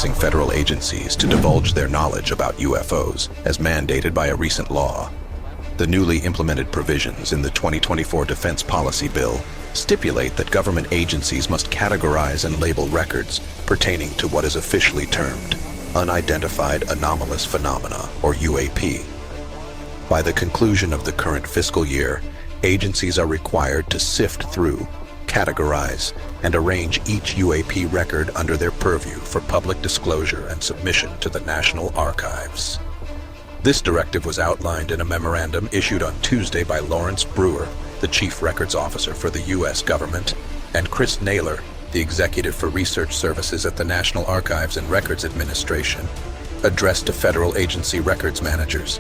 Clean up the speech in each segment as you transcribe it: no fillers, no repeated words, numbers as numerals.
forcing federal agencies to divulge their knowledge about UFOs, as mandated by a recent law. The newly implemented provisions in the 2024 Defense Policy Bill stipulate that government agencies must categorize and label records pertaining to what is officially termed Unidentified Anomalous Phenomena, or UAP. By the conclusion of the current fiscal year, agencies are required to sift through, categorize, and arrange each UAP record under their purview for public disclosure and submission to the National Archives. This directive was outlined in a memorandum issued on Tuesday by Lawrence Brewer, the Chief Records Officer for the U.S. government, and Chris Naylor, the Executive for Research Services at the National Archives and Records Administration, addressed to federal agency records managers.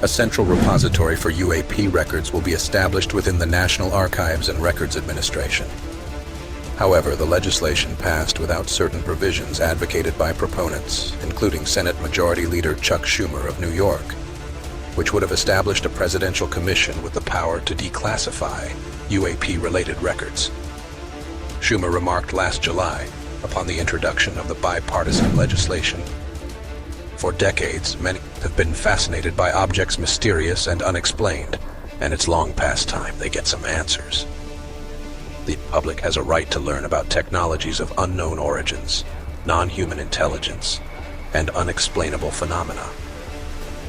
A central repository for UAP records will be established within the National Archives and Records Administration. However, the legislation passed without certain provisions advocated by proponents, including Senate Majority Leader Chuck Schumer of New York, which would have established a presidential commission with the power to declassify UAP-related records. Schumer remarked last July upon the introduction of the bipartisan legislation. For decades, many have been fascinated by objects mysterious and unexplained, and it's long past time they get some answers. The public has a right to learn about technologies of unknown origins, non-human intelligence, and unexplainable phenomena.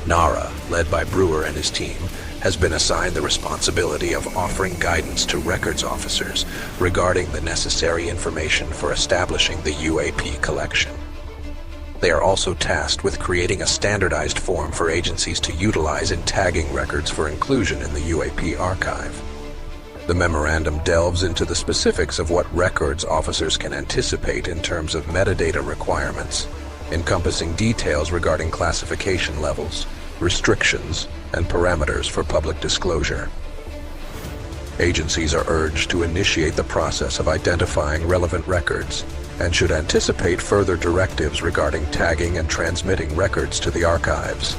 NARA, led by Brewer and his team, has been assigned the responsibility of offering guidance to records officers regarding the necessary information for establishing the UAP collection. They are also tasked with creating a standardized form for agencies to utilize in tagging records for inclusion in the UAP archive. The memorandum delves into the specifics of what records officers can anticipate in terms of metadata requirements, encompassing details regarding classification levels, restrictions, and parameters for public disclosure. Agencies are urged to initiate the process of identifying relevant records and should anticipate further directives regarding tagging and transmitting records to the archives.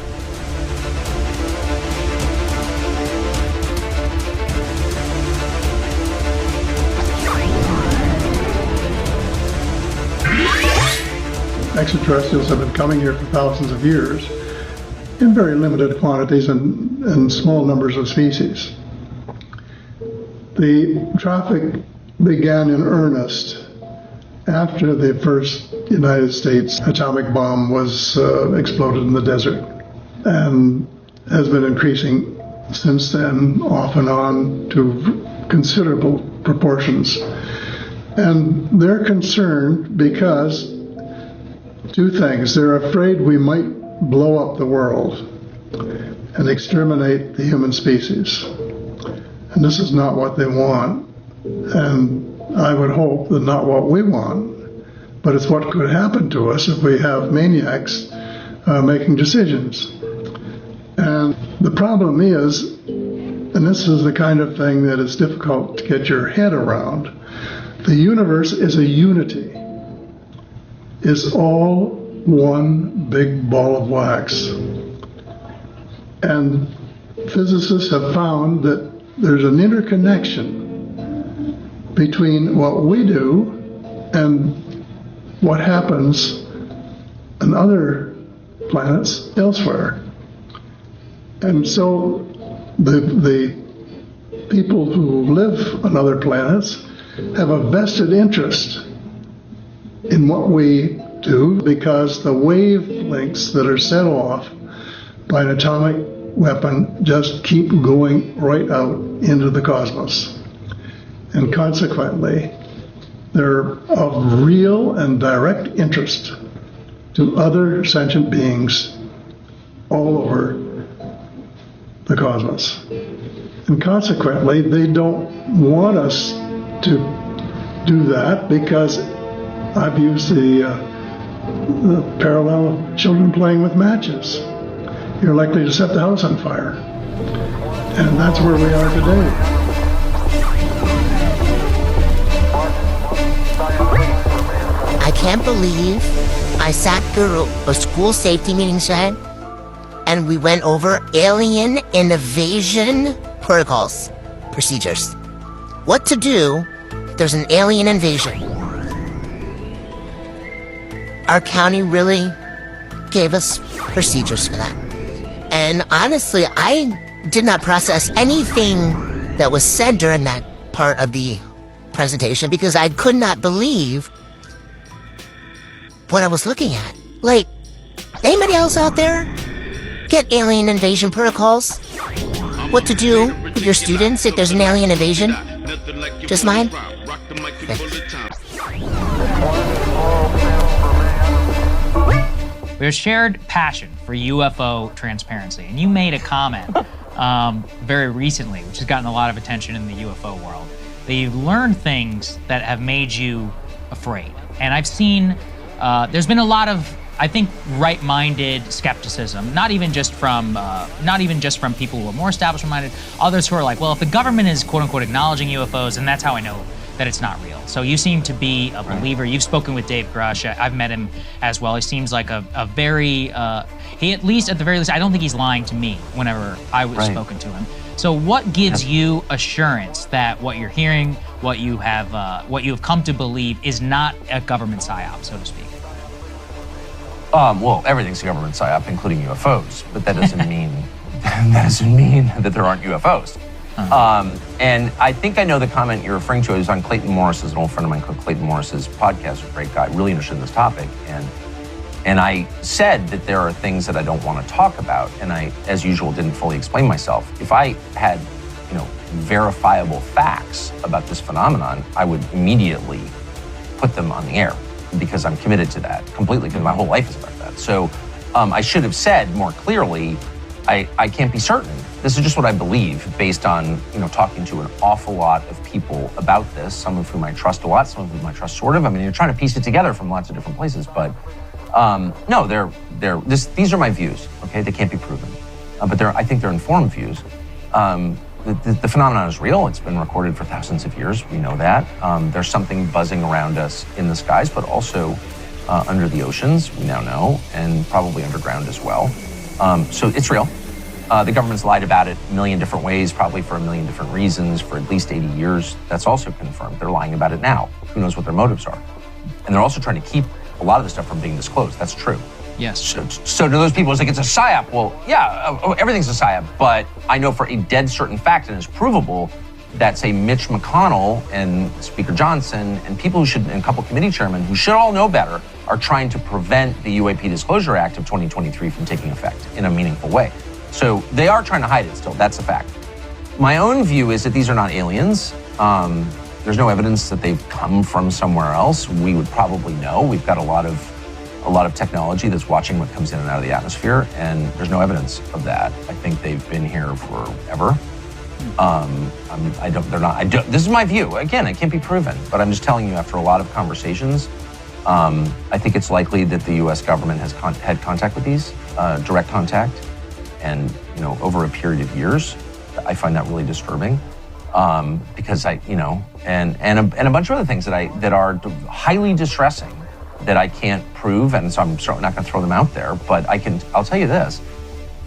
Extraterrestrials have been coming here for thousands of years in very limited quantities and small numbers of species. The traffic began in earnest after the first United States atomic bomb was exploded in the desert, and has been increasing since then, off and on, to considerable proportions. And they're concerned because two things. They're afraid we might blow up the world and exterminate the human species. And this is not what they want. And I would hope that not what we want, but it's what could happen to us if we have maniacs making decisions. And the problem is, and this is the kind of thing that is difficult to get your head around, the universe is a unity. Is all one big ball of wax. And physicists have found that there's an interconnection between what we do and what happens on other planets elsewhere. And so the people who live on other planets have a vested interest in what we do, because the wavelengths that are set off by an atomic weapon just keep going right out into the cosmos. And consequently, they're of real and direct interest to other sentient beings all over the cosmos. And consequently, they don't want us to do that, because I've used the parallel of children playing with matches. You're likely to set the house on fire. And that's where we are today. I can't believe I sat through a school safety meeting today, and we went over alien invasion procedures. What to do if there's an alien invasion. our county really gave us procedures for that. And honestly, I did not process anything that was said during that part of the presentation because I could not believe what I was looking at. Like, anybody else out there get alien invasion protocols? What to do with your students if there's an alien invasion? Just mine? There's shared passion for UFO transparency, and you made a comment very recently, which has gotten a lot of attention in the UFO world, that you've learned things that have made you afraid. And I've seen, there's been a lot of, I think, right-minded skepticism, not even just from people who are more establishment-minded, others who are like, well, if the government is quote-unquote acknowledging UFOs, and that's how I know that it's not real. So you seem to be a believer. You've spoken with Dave Grush. I've met him as well. He seems like a very, he at least, at the very least, I don't think he's lying to me whenever I was spoken to him. So what gives you assurance that what you're hearing, what you have come to believe is not a government psyop, so to speak? Well, everything's a government psyop, including UFOs, but that doesn't mean that there aren't UFOs. And I think I know the comment you're referring to. It was on Clayton Morris's, an old friend of mine, Clayton Morris's podcast. A great guy, really interested in this topic. And I said that there are things that I don't want to talk about, and I, as usual, didn't fully explain myself. If I had, verifiable facts about this phenomenon, I would immediately put them on the air because I'm committed to that completely, because my whole life is about that. So I should have said more clearly, I can't be certain. This is just what I believe based on, talking to an awful lot of people about this, some of whom I trust a lot, some of whom I trust sort of. I mean, you're trying to piece it together from lots of different places, but no, these are my views, okay? They can't be proven, but I think they're informed views. The phenomenon is real. It's been recorded for thousands of years. We know that. There's something buzzing around us in the skies, but also under the oceans, we now know, and probably underground as well. So it's real. The government's lied about it a million different ways, probably for a million different reasons, for at least 80 years. That's also confirmed. They're lying about it now. Who knows what their motives are? And they're also trying to keep a lot of the stuff from being disclosed. That's true. Yes. So to those people, it's like, it's a psyop. Well, yeah, everything's a psyop. But I know for a dead certain fact, and it's provable, that, say, Mitch McConnell and Speaker Johnson and people and a couple committee chairmen who should all know better are trying to prevent the UAP Disclosure Act of 2023 from taking effect in a meaningful way. So they are trying to hide it still. That's a fact. My own view is that these are not aliens. There's no evidence that they've come from somewhere else. We would probably know. We've got a lot of technology that's watching what comes in and out of the atmosphere, and there's no evidence of that. I think they've been here forever. This is my view. Again, it can't be proven, but I'm just telling you after a lot of conversations, I think it's likely that the U.S. government has had contact with these, direct contact, and over a period of years. I find that really disturbing, because and a bunch of other things that are highly distressing that I can't prove, and so I'm certainly not going to throw them out there. But I'll tell you this.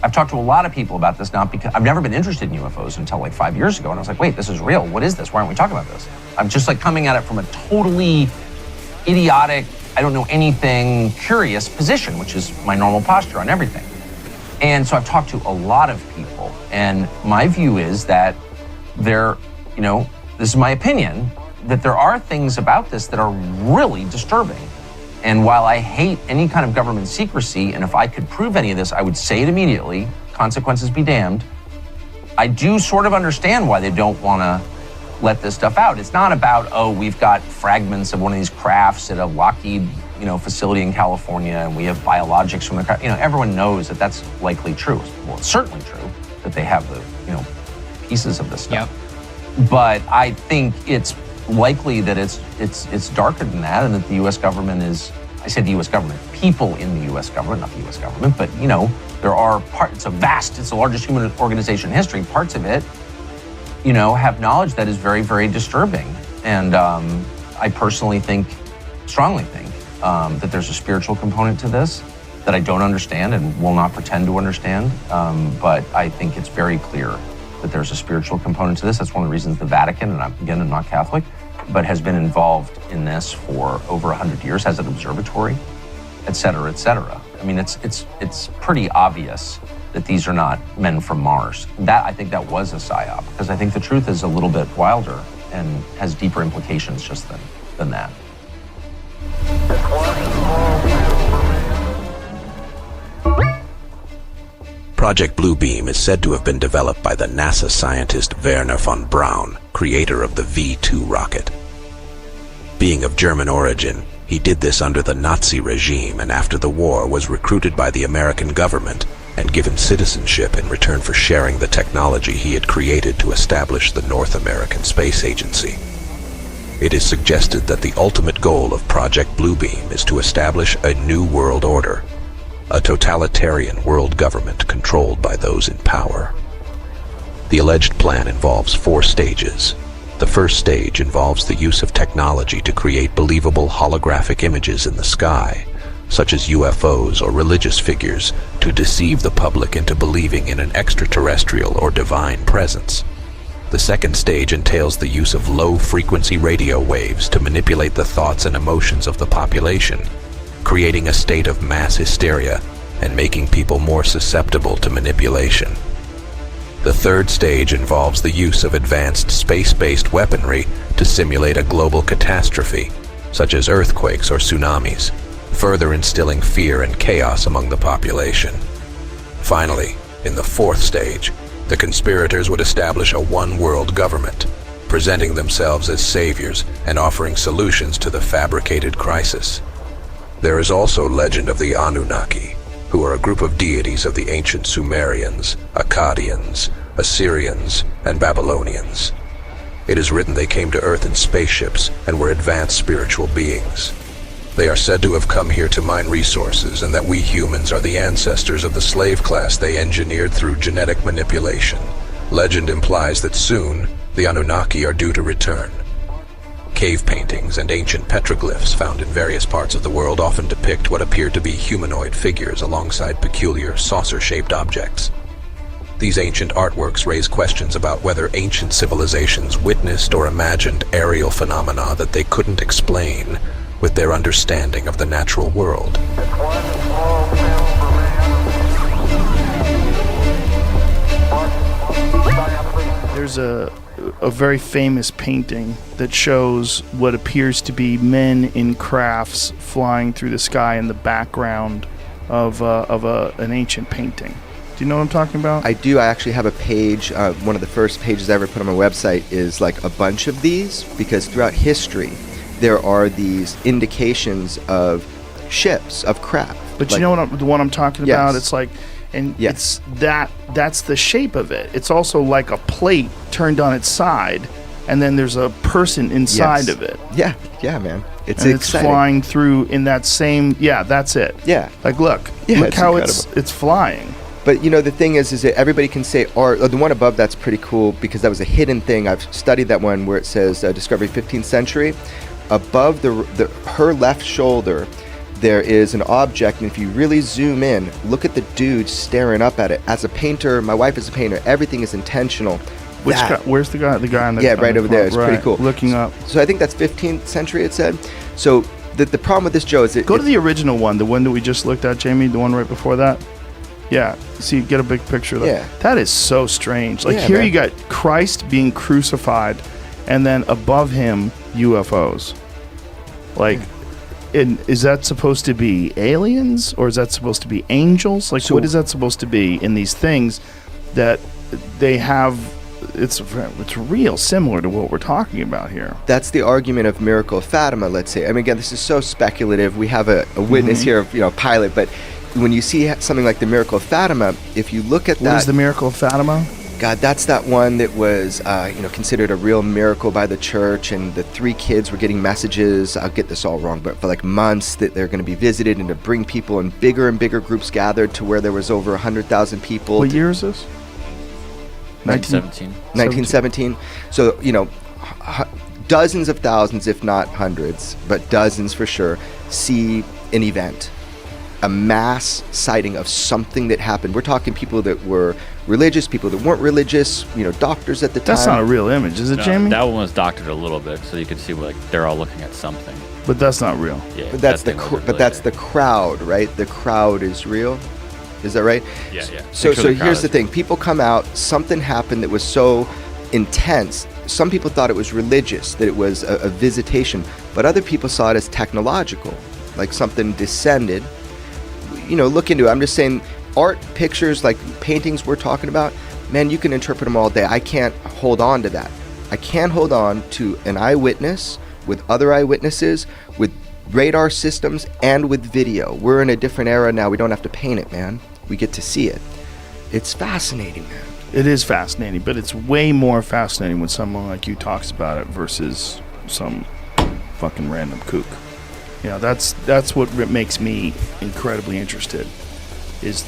I've talked to a lot of people about this, not because I've never been interested in UFOs until like 5 years ago. And I was like, wait, this is real. What is this? Why aren't we talking about this? I'm just like coming at it from a totally idiotic, I don't know anything, curious position, which is my normal posture on everything. And so I've talked to a lot of people, and my view is that this is my opinion, that there are things about this that are really disturbing. And while I hate any kind of government secrecy, and if I could prove any of this, I would say it immediately, consequences be damned, I do sort of understand why they don't want to let this stuff out. It's not about, we've got fragments of one of these crafts at a Lockheed, facility in California, and we have biologics from the craft. Everyone knows that that's likely true. Well, it's certainly true that they have the, pieces of this stuff. Yep. But I think it's likely that it's darker than that, and that the U.S. government is, I say the U.S. government, people in the U.S. government, not the U.S. government, but there are it's the largest human organization in history. Parts of it, have knowledge that is very, very disturbing. And I personally strongly think that there's a spiritual component to this that I don't understand and will not pretend to understand. But I think it's very clear that there's a spiritual component to this. That's one of the reasons the Vatican, and I'm not Catholic, but has been involved in this for over 100 years, has an observatory. et cetera, et cetera. I mean, it's pretty obvious that these are not men from Mars. I think that was a psyop, because I think the truth is a little bit wilder and has deeper implications just than that. Project Bluebeam is said to have been developed by the NASA scientist Wernher von Braun, creator of the V-2 rocket. Being of German origin, he did this under the Nazi regime, and after the war was recruited by the American government and given citizenship in return for sharing the technology he had created to establish the North American Space Agency. It is suggested that the ultimate goal of Project Bluebeam is to establish a new world order, a totalitarian world government controlled by those in power. The alleged plan involves 4 stages. The first stage involves the use of technology to create believable holographic images in the sky, such as UFOs or religious figures, to deceive the public into believing in an extraterrestrial or divine presence. The second stage entails the use of low-frequency radio waves to manipulate the thoughts and emotions of the population, creating a state of mass hysteria and making people more susceptible to manipulation. The third stage involves the use of advanced space-based weaponry to simulate a global catastrophe, such as earthquakes or tsunamis, further instilling fear and chaos among the population. Finally, in the fourth stage, the conspirators would establish a one-world government, presenting themselves as saviors and offering solutions to the fabricated crisis. There is also legend of the Annunaki, who are a group of deities of the ancient Sumerians, Akkadians, Assyrians, and Babylonians. It is written they came to Earth in spaceships and were advanced spiritual beings. They are said to have come here to mine resources, and that we humans are the ancestors of the slave class they engineered through genetic manipulation. Legend implies that soon, the Anunnaki are due to return. Cave paintings and ancient petroglyphs found in various parts of the world often depict what appear to be humanoid figures alongside peculiar saucer-shaped objects. These ancient artworks raise questions about whether ancient civilizations witnessed or imagined aerial phenomena that they couldn't explain with their understanding of the natural world. There's a very famous painting that shows what appears to be men in crafts flying through the sky in the background of an ancient painting. Do you know what I'm talking about? I do. I actually have a page. One of the first pages I ever put on my website is like a bunch of these, because throughout history there are these indications of ships, of craft. But you know what the one I'm talking about? It's like, and yes. that's the shape of it. It's also like a plate turned on its side, and then there's a person inside of it. Yeah, man. It's flying through in that same. Yeah, that's it. Yeah. Like, look how incredible. It's flying. But you know, the thing is that everybody can say art. The one above that's pretty cool because that was a hidden thing. I've studied that one where it says Discovery 15th century. Above her left shoulder, there is an object, and if you really zoom in, look at the dude staring up at it. As a painter, my wife is a painter. Everything is intentional. Which guy? Where's the guy? The guy on the right over there. It's pretty cool. Looking up. So I think that's 15th century. It said. So the problem with this, Joe, is go to the original one, the one that we just looked at, Jamie. The one right before that. Yeah, see, get a big picture of that. Yeah. That is so strange. Like, here you got Christ being crucified, and then above him, UFOs. Like, is that supposed to be aliens, or is that supposed to be angels? Like, what is that supposed to be in these things that they have? It's real similar to what we're talking about here. That's the argument of Miracle of Fatima, let's say. I mean, again, this is so speculative. We have a witness here of Pilate, but when you see something like the Miracle of Fatima, if you look at that... What is the Miracle of Fatima? God, that's that one that was, considered a real miracle by the church, and the 3 kids were getting messages, I'll get this all wrong, but for like months, that they're going to be visited and to bring people, and bigger groups gathered to where there was over 100,000 people. What year is this? 1917. So, dozens of thousands, if not hundreds, but dozens for sure, see an event. a mass sighting of something that happened. We're talking people that were religious, people that weren't religious, doctors at the time. That's not a real image, is it, Jamie? That one was doctored a little bit, so you could see like they're all looking at something. But that's not real. Yeah, But that's the crowd, right? The crowd is real. Is that right? Yeah. So here's the thing. People come out, something happened that was so intense. Some people thought it was religious, that it was a visitation, but other people saw it as technological, like something descended. Look into it. I'm just saying, art, pictures, like paintings we're talking about, man, you can interpret them all day. I can't hold on to that. I can't hold on to an eyewitness with other eyewitnesses, with radar systems, and with video. We're in a different era now. We don't have to paint it, man. We get to see it. It's fascinating, man. It is fascinating, but it's way more fascinating when someone like you talks about it versus some fucking random kook. That's what makes me incredibly interested, is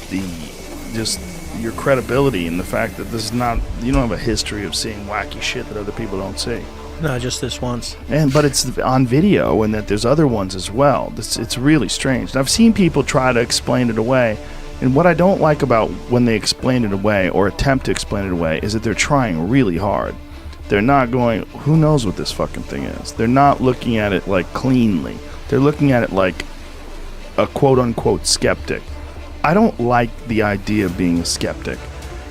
just your credibility and the fact that this is not, you don't have a history of seeing wacky shit that other people don't see. No, just this once. But it's on video, and that there's other ones as well. It's really strange. And I've seen people try to explain it away, and what I don't like about when they explain it away or attempt to explain it away is that they're trying really hard. They're not going, who knows what this fucking thing is? They're not looking at it like cleanly. They're looking at it like a quote-unquote skeptic. I don't like the idea of being a skeptic.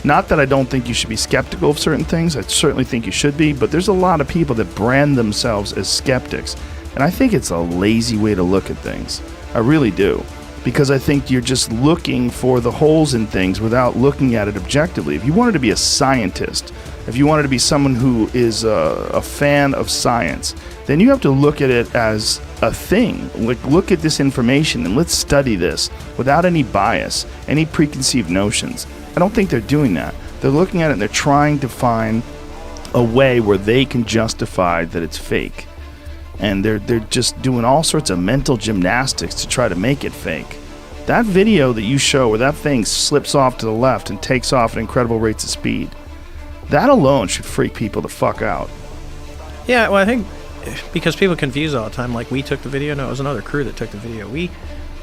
Not that I don't think you should be skeptical of certain things. I certainly think you should be, but there's a lot of people that brand themselves as skeptics, and I think it's a lazy way to look at things. I really do. Because I think you're just looking for the holes in things without looking at it objectively. If you wanted to be a scientist, if you wanted to be someone who is a fan of science, then you have to look at it as a thing. Like, look at this information and let's study this without any bias, any preconceived notions. I don't think they're doing that. They're looking at it and they're trying to find a way where they can justify that it's fake. And they're just doing all sorts of mental gymnastics to try to make it fake. That video that you show where that thing slips off to the left and takes off at incredible rates of speed, that alone should freak people the fuck out. Yeah, well, I think because people confuse all the time, like we took the video. No, it was another crew that took the video. We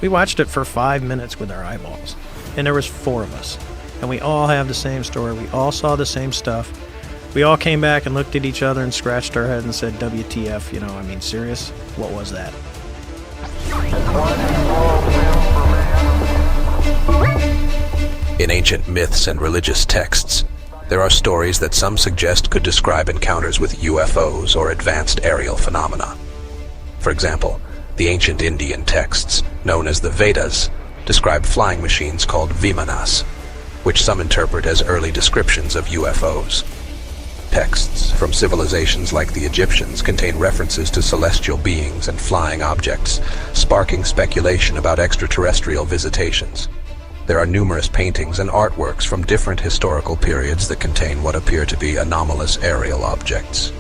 watched it for 5 minutes with our eyeballs, and there was 4 of us, and we all have the same story. We all saw the same stuff. We all came back and looked at each other and scratched our head and said, WTF, serious? What was that? In ancient myths and religious texts, there are stories that some suggest could describe encounters with UFOs or advanced aerial phenomena. For example, the ancient Indian texts, known as the Vedas, describe flying machines called vimanas, which some interpret as early descriptions of UFOs. Texts from civilizations like the Egyptians contain references to celestial beings and flying objects, sparking speculation about extraterrestrial visitations. There are numerous paintings and artworks from different historical periods that contain what appear to be anomalous aerial objects.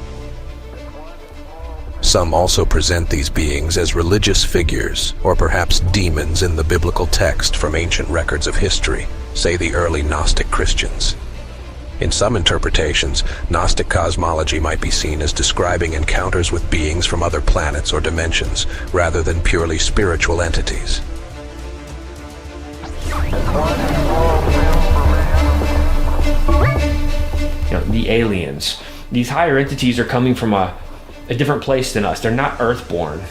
Some also present these beings as religious figures, or perhaps demons in the biblical text from ancient records of history, say the early Gnostic Christians. In some interpretations, Gnostic cosmology might be seen as describing encounters with beings from other planets or dimensions, rather than purely spiritual entities. The aliens. These higher entities are coming from a different place than us. They're not Earthborn.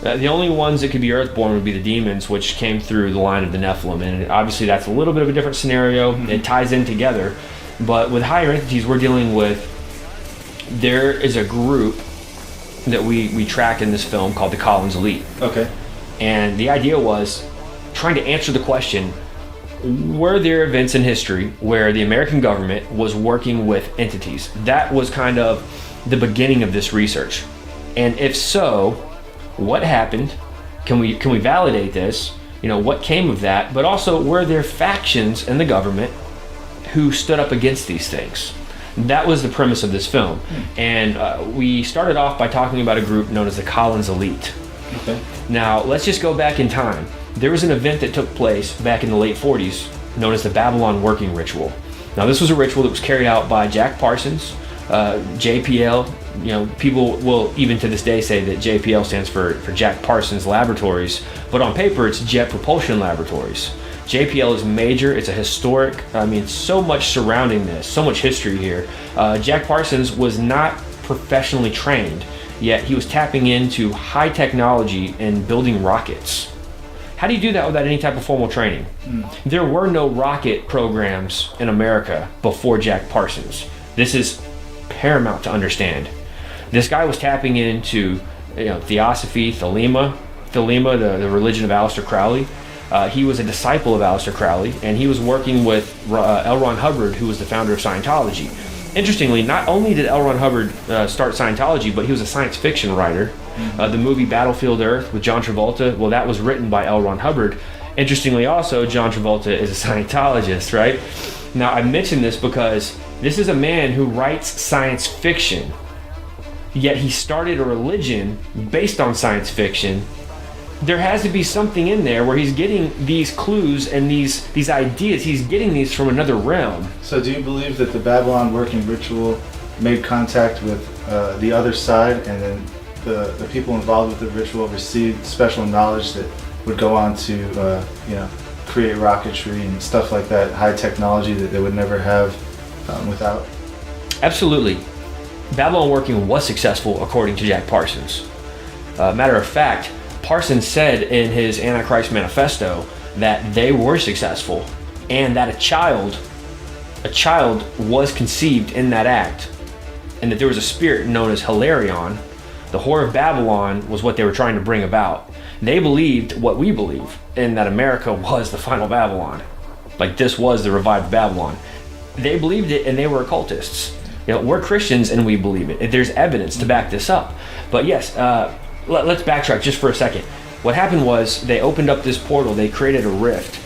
The only ones that could be Earthborn would be the demons, which came through the line of the Nephilim, and obviously that's a little bit of a different scenario. It ties in together. But with higher entities, we're dealing with, there is a group that we track in this film called the Collins Elite. Okay. And the idea was trying to answer the question, were there events in history where the American government was working with entities? That was kind of the beginning of this research. And if so, what happened? Can we validate this? What came of that? But also, were there factions in the government who stood up against these things? That was the premise of this film. And we started off by talking about a group known as the Collins Elite. Okay. Now, let's just go back in time. There was an event that took place back in the late 40s known as the Babylon Working Ritual. Now, this was a ritual that was carried out by Jack Parsons, JPL, people will even to this day say that JPL stands for Jack Parsons Laboratories, but on paper it's Jet Propulsion Laboratories. JPL is major. It's a historic, so much surrounding this, so much history here. Jack Parsons was not professionally trained, yet he was tapping into high technology and building rockets. How do you do that without any type of formal training? There were no rocket programs in America before Jack Parsons. This is paramount to understand. This guy was tapping into theosophy, Thelema, the religion of Aleister Crowley. He was a disciple of Aleister Crowley, and he was working with L. Ron Hubbard, who was the founder of Scientology. Interestingly, not only did L. Ron Hubbard start Scientology, but he was a science fiction writer. The movie Battlefield Earth with John Travolta, well, that was written by L. Ron Hubbard. Interestingly also, John Travolta is a Scientologist, right? Now, I mention this because this is a man who writes science fiction, yet he started a religion based on science fiction. There has to be something in there where he's getting these clues and these ideas. He's getting these from another realm. So do you believe that the Babylon working ritual made contact with the other side, and then the people involved with the ritual received special knowledge that would go on to create rocketry and stuff like that, high technology that they would never have without? Absolutely. Babylon working was successful according to Jack Parsons. Matter of fact, Parsons said in his Antichrist Manifesto that they were successful, and that a child was conceived in that act, and that there was a spirit known as Helyer. The Whore of Babylon was what they were trying to bring about. They believed what we believe, in that America was the final Babylon. Like, this was the revived Babylon. They believed it, and they were occultists. We're Christians and we believe it. There's evidence to back this up. But yes, let's backtrack just for a second. What happened was they opened up this portal, they created a rift,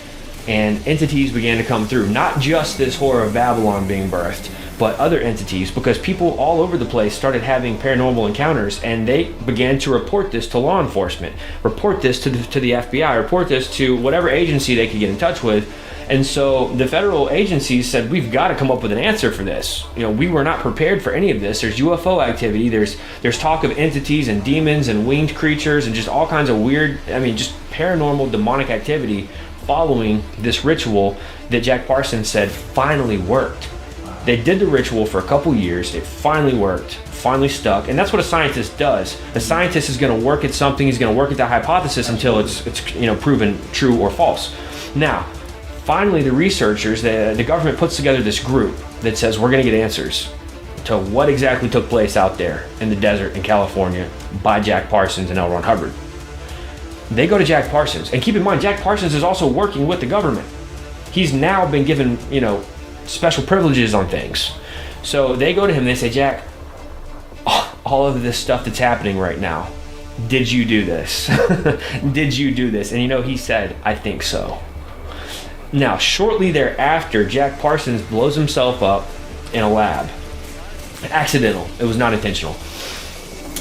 and entities began to come through. Not just this Whore of Babylon being birthed, but other entities, because people all over the place started having paranormal encounters, and they began to report this to law enforcement, report this to the FBI, report this to whatever agency they could get in touch with. And so the federal agencies said, we've got to come up with an answer for this. We were not prepared for any of this. There's UFO activity, there's talk of entities and demons and winged creatures and just all kinds of weird, just paranormal demonic activity following this ritual that Jack Parsons said finally worked. They did the ritual for a couple years, it finally worked, finally stuck, and that's what a scientist does. A scientist is going to work at something, he's going to work at that hypothesis until it's proven true or false. Now, finally, the researchers, the government puts together this group that says we're going to get answers to what exactly took place out there in the desert in California by Jack Parsons and L. Ron Hubbard. They go to Jack Parsons, and keep in mind, Jack Parsons is also working with the government. He's now been given, special privileges on things. So they go to him and they say, Jack, all of this stuff that's happening right now, did you do this? Did you do this? And he said, I think so. Now, shortly thereafter, Jack Parsons blows himself up in a lab. Accidental. It was not intentional.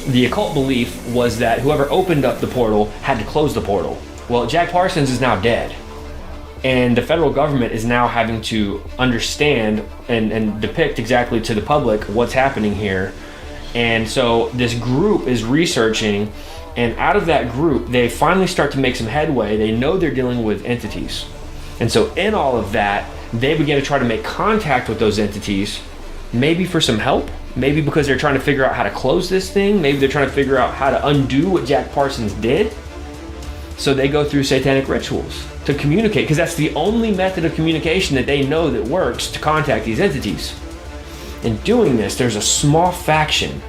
The occult belief was that whoever opened up the portal had to close the portal. Well, Jack Parsons is now dead. And the federal government is now having to understand and depict exactly to the public what's happening here. And so this group is researching, and out of that group, they finally start to make some headway. They know they're dealing with entities. And so in all of that, they begin to try to make contact with those entities, maybe for some help, maybe because they're trying to figure out how to close this thing, maybe they're trying to figure out how to undo what Jack Parsons did. So they go through satanic rituals to communicate, because that's the only method of communication that they know that works to contact these entities. In doing this, there's a small faction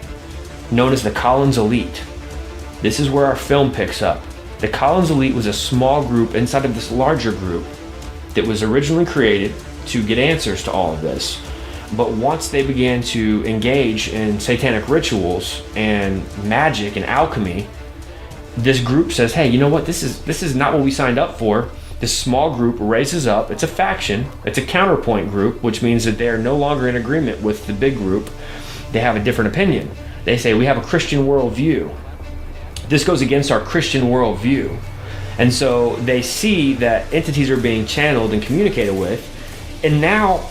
known as the Collins Elite. This is where our film picks up. The Collins Elite was a small group inside of this larger group that was originally created to get answers to all of this. But once they began to engage in satanic rituals and magic and alchemy, this group says, hey, you know what? This is not what we signed up for. This small group raises up. It's a faction. It's a counterpoint group, which means that they are no longer in agreement with the big group. They have a different opinion. They say, we have a Christian worldview. This goes against our Christian worldview. And so they see that entities are being channeled and communicated with, and now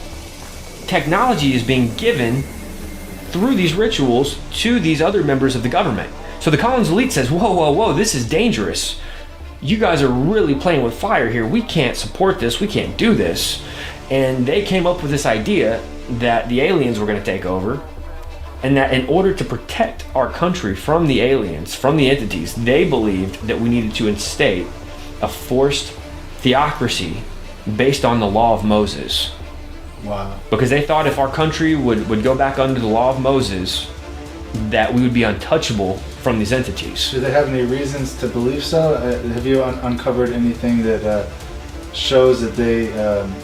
technology is being given through these rituals to these other members of the government. So the Collins elite says, whoa, whoa, whoa, this is dangerous. You guys are really playing with fire here. We can't support this. We can't do this. And they came up with this idea that the aliens were going to take over, and that in order to protect our country from the aliens, from the entities, they believed that we needed to instate a forced theocracy based on the law of Moses. Wow. Because they thought if our country would go back under the law of Moses, that we would be untouchable from these entities. Do they have any reasons to believe so? Have you uncovered anything that shows that they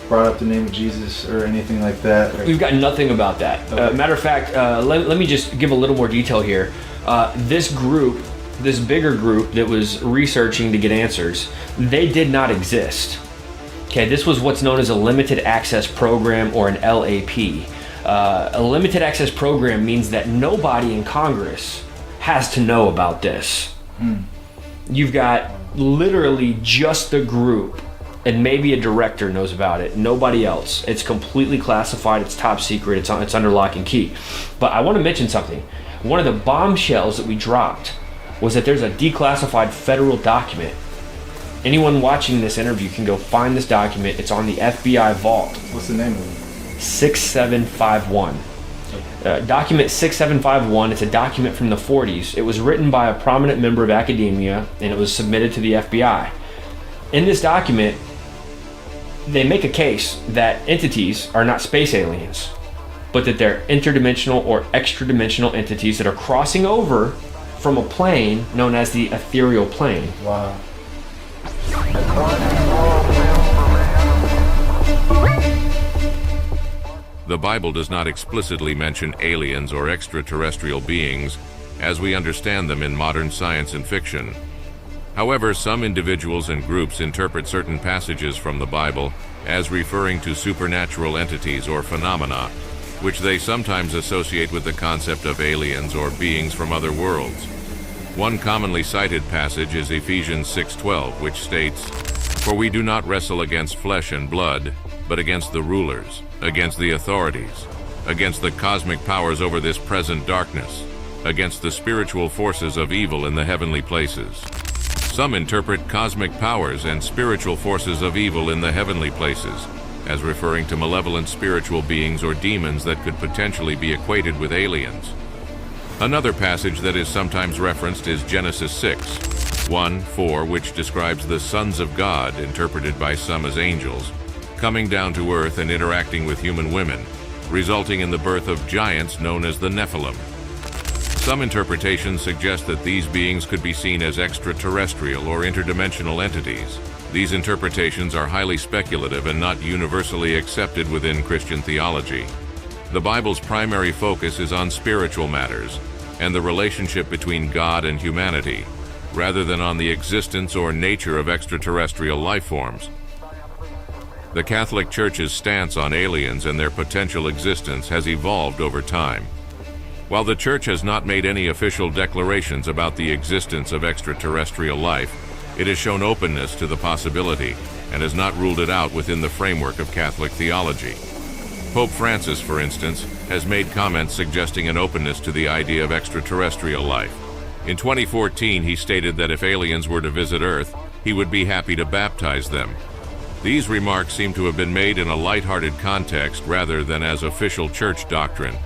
brought up the name of Jesus or anything like that? We've got nothing about that. Okay. Matter of fact, let me just give a little more detail here. This bigger group that was researching to get answers, they did not exist. Okay, this was what's known as a limited access program, or an LAP. A limited access program means that nobody in Congress has to know about this. You've got literally just the group, and maybe a director knows about it. Nobody else. It's completely classified. It's top secret. It's under lock and key. But I want to mention something. One of the bombshells that we dropped was that there's a declassified federal document. Anyone watching this interview can go find this document. It's on the FBI vault. What's the name of it? 6751. Document 6751, it's a document from the 40s. It was written by a prominent member of academia, and it was submitted to the FBI. In this document, they make a case that entities are not space aliens, but that they're interdimensional or extra-dimensional entities that are crossing over from a plane known as the ethereal plane. Wow. The Bible does not explicitly mention aliens or extraterrestrial beings as we understand them in modern science and fiction. However, some individuals and groups interpret certain passages from the Bible as referring to supernatural entities or phenomena, which they sometimes associate with the concept of aliens or beings from other worlds. One commonly cited passage is Ephesians 6:12, which states, "For we do not wrestle against flesh and blood, but against the rulers, against the authorities, against the cosmic powers over this present darkness, against the spiritual forces of evil in the heavenly places." Some interpret cosmic powers and spiritual forces of evil in the heavenly places as referring to malevolent spiritual beings or demons that could potentially be equated with aliens. Another passage that is sometimes referenced is Genesis 6:1-4, which describes the sons of God, interpreted by some as angels, coming down to earth and interacting with human women, resulting in the birth of giants known as the Nephilim. Some interpretations suggest that these beings could be seen as extraterrestrial or interdimensional entities. These interpretations are highly speculative and not universally accepted within Christian theology. The Bible's primary focus is on spiritual matters and the relationship between God and humanity, rather than on the existence or nature of extraterrestrial life forms. The Catholic Church's stance on aliens and their potential existence has evolved over time. While the Church has not made any official declarations about the existence of extraterrestrial life, it has shown openness to the possibility and has not ruled it out within the framework of Catholic theology. Pope Francis, for instance, has made comments suggesting an openness to the idea of extraterrestrial life. In 2014, he stated that if aliens were to visit Earth, he would be happy to baptize them. These remarks seem to have been made in a lighthearted context rather than as official church doctrine.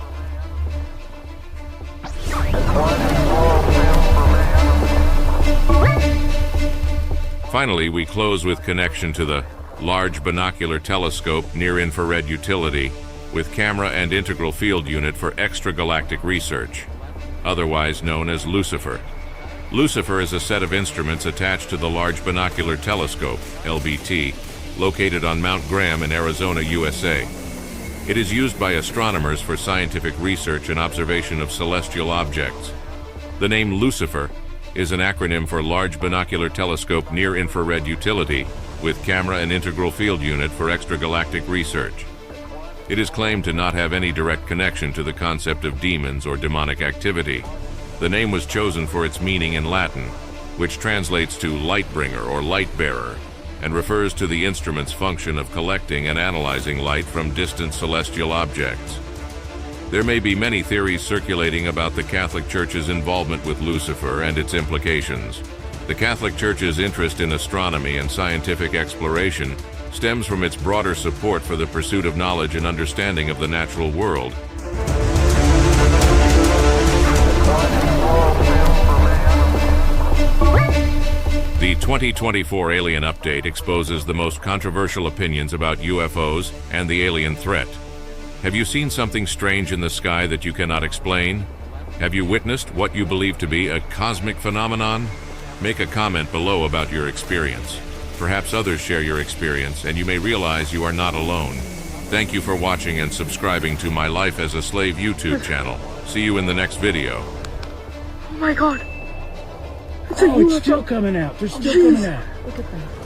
Finally, we close with connection to the Large Binocular Telescope Near-Infrared Utility with Camera and Integral Field Unit for Extragalactic Research, otherwise known as Lucifer. Lucifer is a set of instruments attached to the Large Binocular Telescope, LBT, located on Mount Graham in Arizona, USA. It is used by astronomers for scientific research and observation of celestial objects. The name Lucifer is an acronym for Large Binocular Telescope Near-Infrared Utility with Camera and Integral Field Unit for Extragalactic Research. It is claimed to not have any direct connection to the concept of demons or demonic activity. The name was chosen for its meaning in Latin, which translates to light bringer or light bearer, and refers to the instrument's function of collecting and analyzing light from distant celestial objects. There may be many theories circulating about the Catholic Church's involvement with Lucifer and its implications. The Catholic Church's interest in astronomy and scientific exploration stems from its broader support for the pursuit of knowledge and understanding of the natural world. The 2024 Alien Update exposes the most controversial opinions about UFOs and the alien threat. Have you seen something strange in the sky that you cannot explain? Have you witnessed what you believe to be a cosmic phenomenon? Make a comment below about your experience. Perhaps others share your experience, and you may realize you are not alone. Thank you for watching and subscribing to my Life as a Slave YouTube channel. See you in the next video. Oh my god. It's still coming out. They're still coming out. Look at that.